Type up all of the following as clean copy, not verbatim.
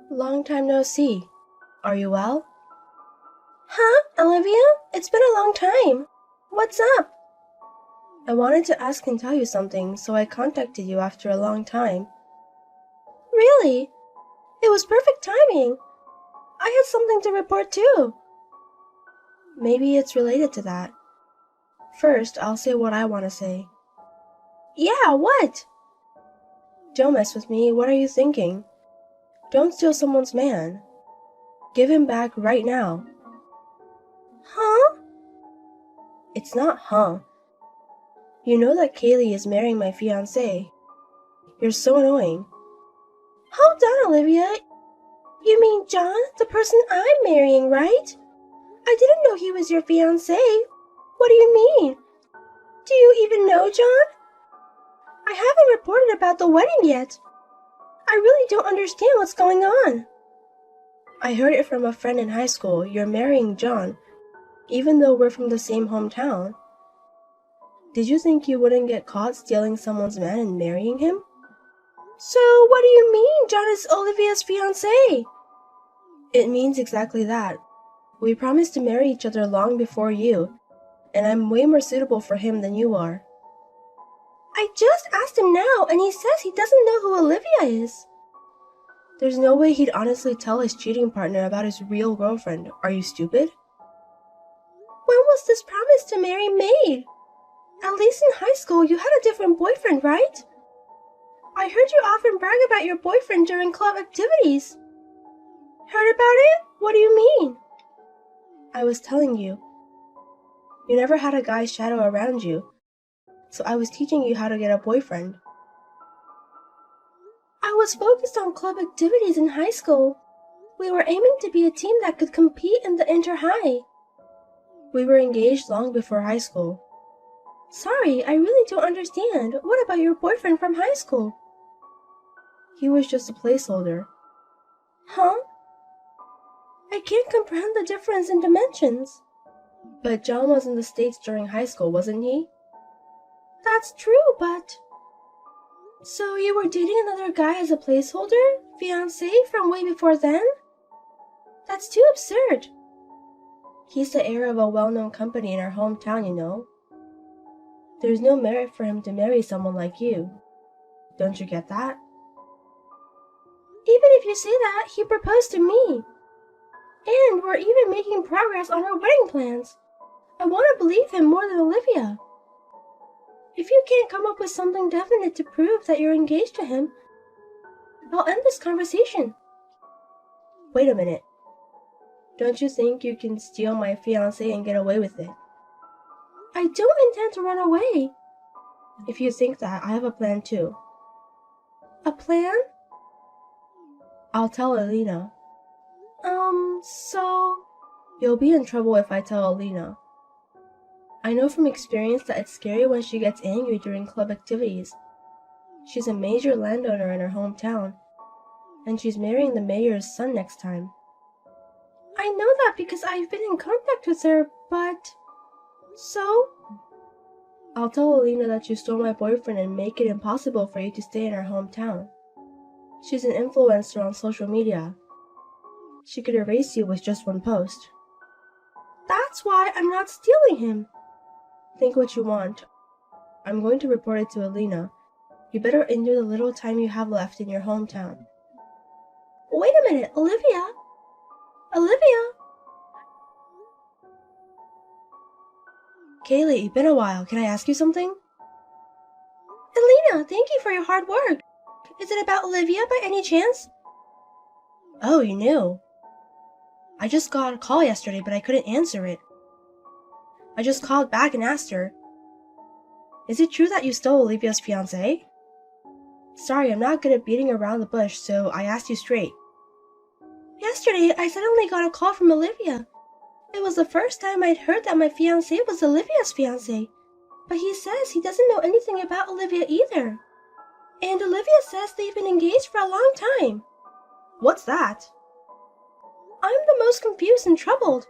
Long time no see. Are you well? Huh, Olivia? It's been a long time. What's up? I wanted to ask and tell you something, so I contacted you after a long time. Really? It was perfect timing. I had something to report too. Maybe it's related to that. First, I'll say what I want to say. Yeah, what? Don't mess with me. What are you thinking? Don't steal someone's man. Give him back right now. Huh? It's not huh. You know that Kaylee is marrying my fiancé. You're so annoying. Hold on, Olivia. You mean John, the person I'm marrying, right? I didn't know he was your fiancé. What do you mean? Do you even know John? I haven't reported about the wedding yet. I really don't understand what's going on. I heard it from a friend in high school. You're marrying John, even though we're from the same hometown. Did you think you wouldn't get caught stealing someone's man and marrying him? So, what do you mean John is Olivia's fiancé? It means exactly that. We promised to marry each other long before you, and I'm way more suitable for him than you are. I just asked him now, and he says he doesn't know who Olivia is. There's no way he'd honestly tell his cheating partner about his real girlfriend. Are you stupid? When was this promise to marry made? At least in high school you had a different boyfriend, right? I heard you often brag about your boyfriend during club activities. Heard about it? What do you mean? I was telling you. You never had a guy's shadow around you, so I was teaching you how to get a boyfriend. I was focused on club activities in high school. We were aiming to be a team that could compete in the inter-high. We were engaged long before high school. Sorry, I really don't understand. What about your boyfriend from high school? He was just a placeholder. Huh? I can't comprehend the difference in dimensions. But John was in the States during high school, wasn't he? That's true, but... So you were dating another guy as a placeholder? Fiancé from way before then? That's too absurd. He's the heir of a well-known company in our hometown, you know. There's no merit for him to marry someone like you. Don't you get that? Even if you say that, he proposed to me. And we're even making progress on our wedding plans. I want to believe him more than Olivia. If you can't come up with something definite to prove that you're engaged to him, I'll end this conversation. Wait a minute. Don't you think you can steal my fiancé and get away with it? I don't intend to run away. If you think that, I have a plan too. A plan? I'll tell Alina. So... You'll be in trouble if I tell Alina. I know from experience that it's scary when she gets angry during club activities. She's a major landowner in her hometown, and she's marrying the mayor's son next time. I know that because I've been in contact with her, but... So? I'll tell Alina that you stole my boyfriend and make it impossible for you to stay in her hometown. She's an influencer on social media. She could erase you with just one post. That's why I'm not stealing him. Think what you want. I'm going to report it to Alina. You better endure the little time you have left in your hometown. Wait a minute, Olivia! Olivia! Kaylee, been a while. Can I ask you something? Alina, thank you for your hard work. Is it about Olivia by any chance? Oh, you knew. I just got a call yesterday, but I couldn't answer it. I just called back and asked her. Is it true that you stole Olivia's fiancé? Sorry, I'm not good at beating around the bush, so I asked you straight. Yesterday, I suddenly got a call from Olivia. It was the first time I'd heard that my fiancé was Olivia's fiancé, but he says he doesn't know anything about Olivia either. And Olivia says they've been engaged for a long time. What's that? I'm the most confused and troubled.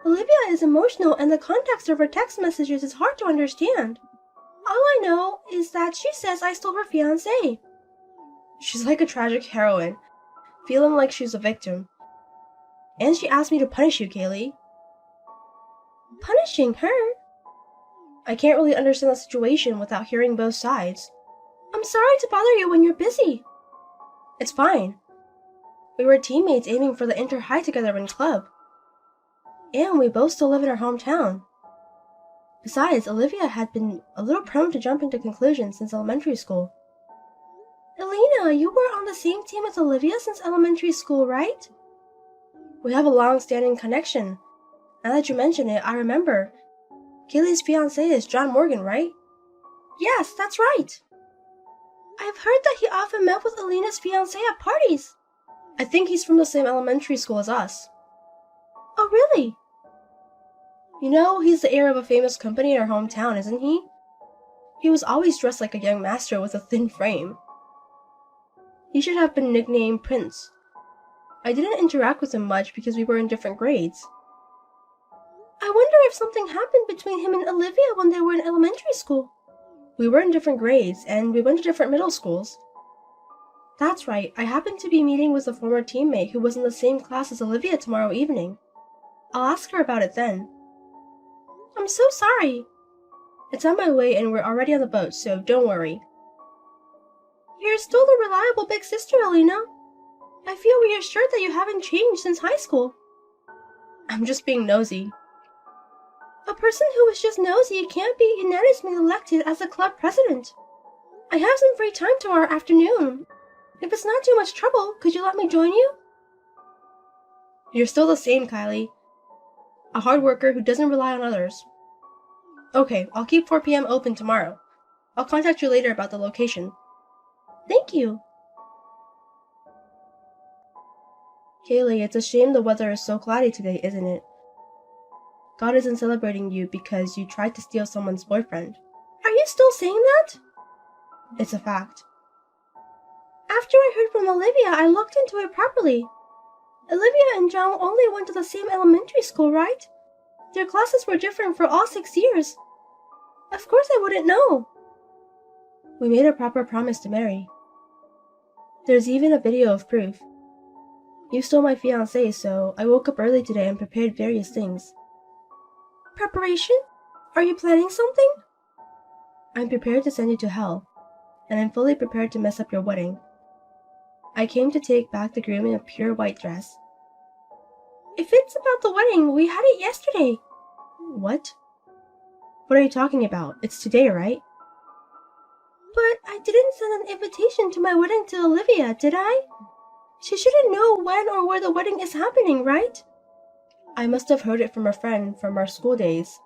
Olivia is emotional and the context of her text messages is hard to understand. All I know is that she says I stole her fiancé. She's like a tragic heroine. feeling like she's a victim. And she asked me to punish you, Kaylee. Punishing her? I can't really understand the situation without hearing both sides. I'm sorry to bother you when you're busy. It's fine. We were teammates aiming for the inter-high together in club. And we both still live in our hometown. Besides, Olivia had been a little prone to jumping to conclusions since elementary school. Alina, you were on the same team as Olivia since elementary school, right? We have a long-standing connection. Now that you mention it, I remember. Kaylee's fiancé is John Morgan, right? Yes, that's right. I've heard that he often met with Alina's fiancé at parties. I think he's from the same elementary school as us. Oh, really? You know, he's the heir of a famous company in our hometown, isn't he? He was always dressed like a young master with a thin frame. He should have been nicknamed Prince. I didn't interact with him much because we were in different grades. I wonder if something happened between him and Olivia when they were in elementary school. We were in different grades, and we went to different middle schools. That's right, I happened to be meeting with a former teammate who was in the same class as Olivia tomorrow evening. I'll ask her about it then. I'm so sorry. It's on my way and we're already on the boat, so don't worry. You're still the reliable big sister, Alina. I feel reassured that you haven't changed since high school. I'm just being nosy. A person who is just nosy can't be unanimously elected as the club president. I have some free time tomorrow afternoon. If it's not too much trouble, could you let me join you? You're still the same, Kylie. A hard worker who doesn't rely on others. Okay, I'll keep 4 p.m. open tomorrow. I'll contact you later about the location. Thank you. Kaylee, it's a shame the weather is so cloudy today, isn't it? God isn't celebrating you because you tried to steal someone's boyfriend. Are you still saying that? It's a fact. After I heard from Olivia, I looked into it properly. Olivia and John only went to the same elementary school, right? Their classes were different for all 6 years. Of course I wouldn't know. We made a proper promise to marry. There's even a video of proof. You stole my fiancé, so I woke up early today and prepared various things. Preparation? Are you planning something? I'm prepared to send you to hell, and I'm fully prepared to mess up your wedding. I came to take back the groom in a pure white dress. If it's about the wedding, we had it yesterday. What? What are you talking about? It's today, right? But I didn't send an invitation to my wedding to Olivia, did I? She shouldn't know when or where the wedding is happening, right? I must have heard it from a friend from our school days.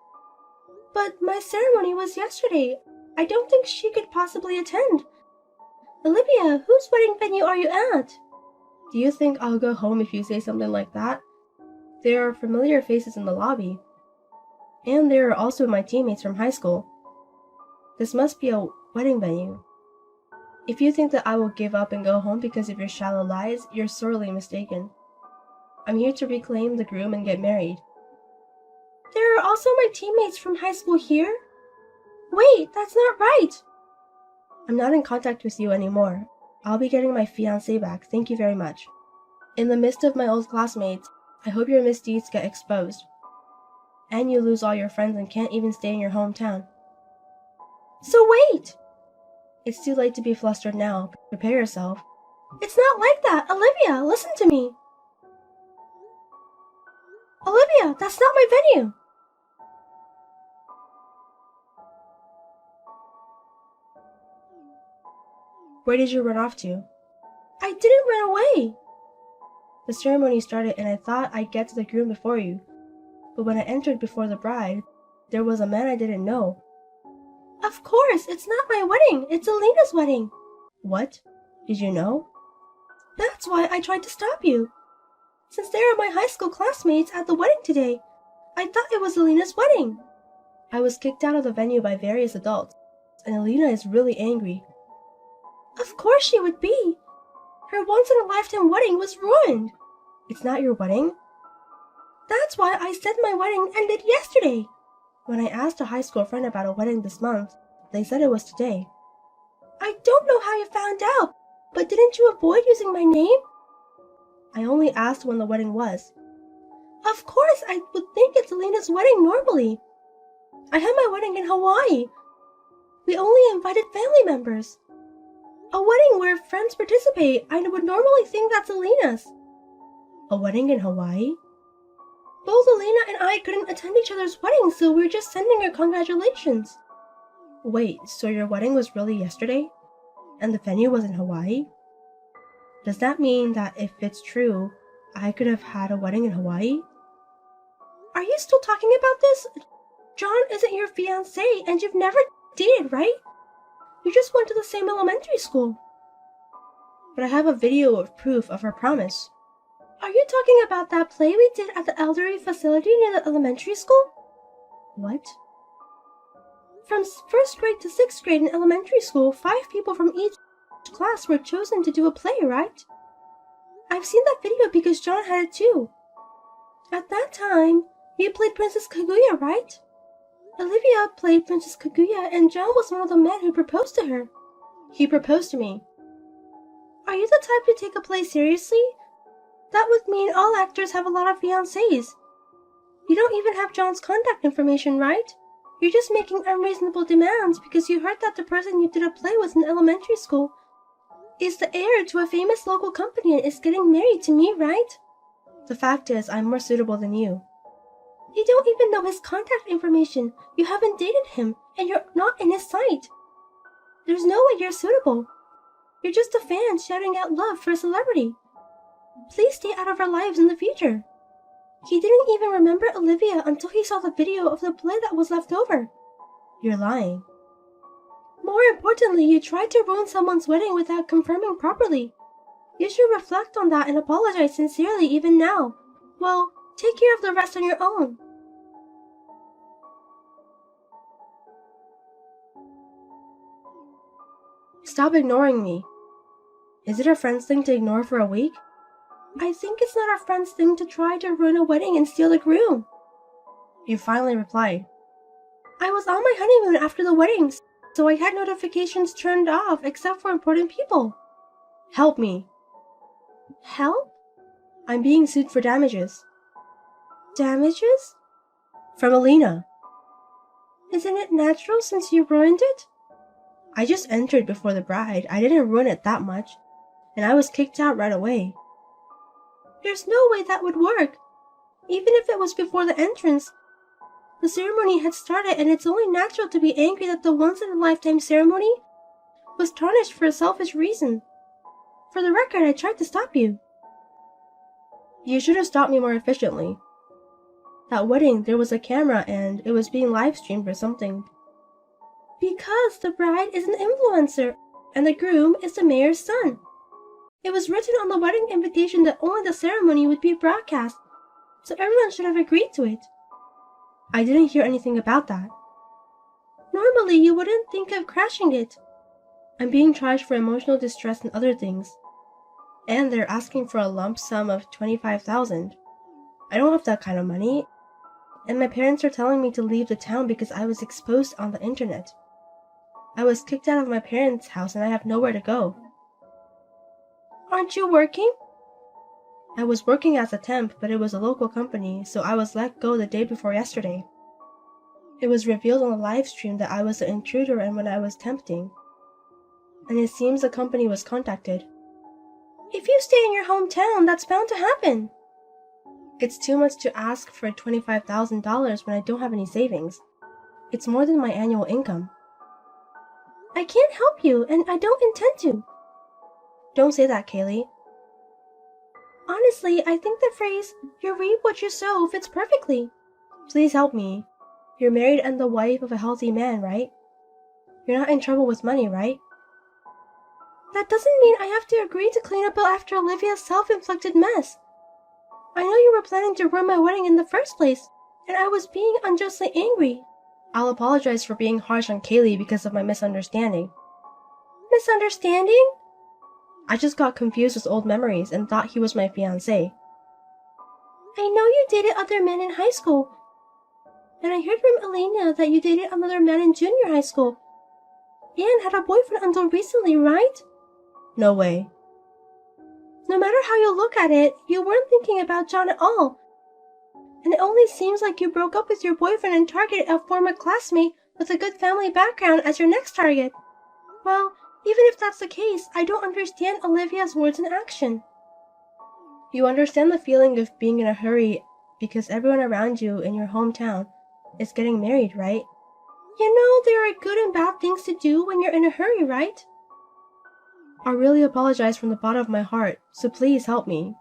But my ceremony was yesterday. I don't think she could possibly attend. Olivia, whose wedding venue are you at? Do you think I'll go home if you say something like that? There are familiar faces in the lobby. And there are also my teammates from high school. This must be a wedding venue. If you think that I will give up and go home because of your shallow lies, you're sorely mistaken. I'm here to reclaim the groom and get married. There are also my teammates from high school here? Wait, that's not right! I'm not in contact with you anymore. I'll be getting my fiancé back, thank you very much. In the midst of my old classmates, I hope your misdeeds get exposed. And you lose all your friends and can't even stay in your hometown. So wait! It's too late to be flustered now. Prepare yourself. It's not like that. Olivia, listen to me. Olivia, that's not my venue. Where did you run off to? I didn't run away. The ceremony started and I thought I'd get to the groom before you. But when I entered before the bride, there was a man I didn't know. Of course, it's not my wedding. It's Alina's wedding. What? Did you know? That's why I tried to stop you. Since they are my high school classmates at the wedding today, I thought it was Alina's wedding. I was kicked out of the venue by various adults, and Alina is really angry. Of course she would be. Her once-in-a-lifetime wedding was ruined. It's not your wedding? That's why I said my wedding ended yesterday. When I asked a high school friend about a wedding this month, they said it was today. I don't know how you found out, but didn't you avoid using my name? I only asked when the wedding was. Of course, I would think it's Elena's wedding normally. I had my wedding in Hawaii. We only invited family members. A wedding where friends participate, I would normally think that's Elena's. A wedding in Hawaii? Both Elena and I couldn't attend each other's weddings, so we're just sending her congratulations. Wait, so your wedding was really yesterday? And the venue was in Hawaii? Does that mean that if it's true, I could have had a wedding in Hawaii? Are you still talking about this? John isn't your fiancé, and you've never dated, right? You just went to the same elementary school. But I have a video of proof of our promise. Are you talking about that play we did at the elderly facility near the elementary school? What? From 1st grade to 6th grade in elementary school, 5 people from each class were chosen to do a play, right? I've seen that video because John had it too. At that time, you played Princess Kaguya, right? Olivia played Princess Kaguya, and John was one of the men who proposed to her. He proposed to me. Are you the type to take a play seriously? That would mean all actors have a lot of fiancés. You don't even have John's contact information, right? You're just making unreasonable demands because you heard that the person you did a play with in elementary school is the heir to a famous local company and is getting married to me, right? The fact is, I'm more suitable than you. You don't even know his contact information. You haven't dated him, and you're not in his sight. There's no way you're suitable. You're just a fan shouting out love for a celebrity. Please stay out of our lives in the future. He didn't even remember Olivia until he saw the video of the play that was left over. You're lying. More importantly, you tried to ruin someone's wedding without confirming properly. You should reflect on that and apologize sincerely even now. Well, take care of the rest on your own. Stop ignoring me. Is it a friend's thing to ignore for a week? I think it's not a friend's thing to try to ruin a wedding and steal the groom. You finally replied. I was on my honeymoon after the weddings, so I had notifications turned off except for important people. Help me. Help? I'm being sued for damages. Damages? From Elena. Isn't it natural since you ruined it? I just entered before the bride. I didn't ruin it that much, and I was kicked out right away. There's no way that would work. Even if it was before the entrance, the ceremony had started, and it's only natural to be angry that the once-in-a-lifetime ceremony was tarnished for a selfish reason. For the record, I tried to stop you. You should have stopped me more efficiently. That wedding, there was a camera and it was being live-streamed or something. Because the bride is an influencer, and the groom is the mayor's son. It was written on the wedding invitation that only the ceremony would be broadcast, so everyone should have agreed to it. I didn't hear anything about that. Normally, you wouldn't think of crashing it. I'm being charged for emotional distress and other things. And they're asking for a lump sum of $25,000. I don't have that kind of money. And my parents are telling me to leave the town because I was exposed on the internet. I was kicked out of my parents' house and I have nowhere to go. Aren't you working? I was working as a temp, but it was a local company, so I was let go the day before yesterday. It was revealed on the live stream that I was the intruder and when I was temping. And it seems the company was contacted. If you stay in your hometown, that's bound to happen. It's too much to ask for $25,000 when I don't have any savings. It's more than my annual income. I can't help you, and I don't intend to. Don't say that, Kaylee. Honestly, I think the phrase, you reap what you sow, fits perfectly. Please help me. You're married and the wife of a healthy man, right? You're not in trouble with money, right? That doesn't mean I have to agree to clean up after Olivia's self-inflicted mess. I know you were planning to ruin my wedding in the first place, and I was being unjustly angry. I'll apologize for being harsh on Kaylee because of my misunderstanding. Misunderstanding? I just got confused with old memories and thought he was my fiancé. I know you dated other men in high school, and I heard from Elena that you dated another man in junior high school, and had a boyfriend until recently, right? No way. No matter how you look at it, you weren't thinking about John at all. And it only seems like you broke up with your boyfriend and targeted a former classmate with a good family background as your next target. Well, even if that's the case, I don't understand Olivia's words and action. You understand the feeling of being in a hurry because everyone around you in your hometown is getting married, right? You know there are good and bad things to do when you're in a hurry, right? I really apologize from the bottom of my heart, so please help me.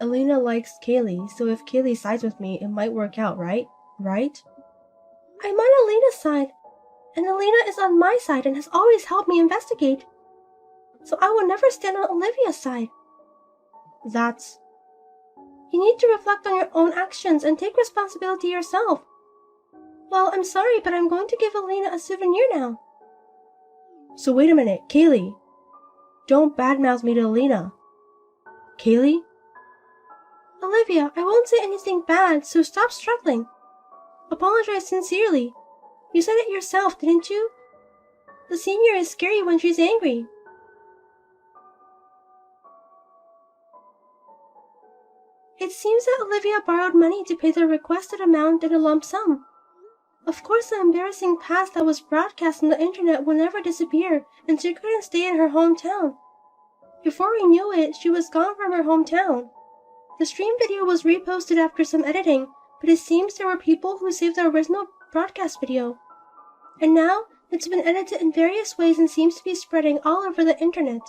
Elena likes Kaylee, so if Kaylee sides with me, it might work out, right? Right? I'm on Elena's side, and Elena is on my side and has always helped me investigate. So I will never stand on Olivia's side. You need to reflect on your own actions and take responsibility yourself. Well, I'm sorry, but I'm going to give Elena a souvenir now. So wait a minute, Kaylee. Don't badmouth me to Elena. Kaylee? Olivia, I won't say anything bad, so stop struggling. Apologize sincerely. You said it yourself, didn't you? The senior is scary when she's angry. It seems that Olivia borrowed money to pay the requested amount in a lump sum. Of course, the embarrassing past that was broadcast on the internet will never disappear, and she couldn't stay in her hometown. Before we knew it, she was gone from her hometown. The stream video was reposted after some editing, but it seems there were people who saved the original broadcast video. And now, it's been edited in various ways and seems to be spreading all over the internet.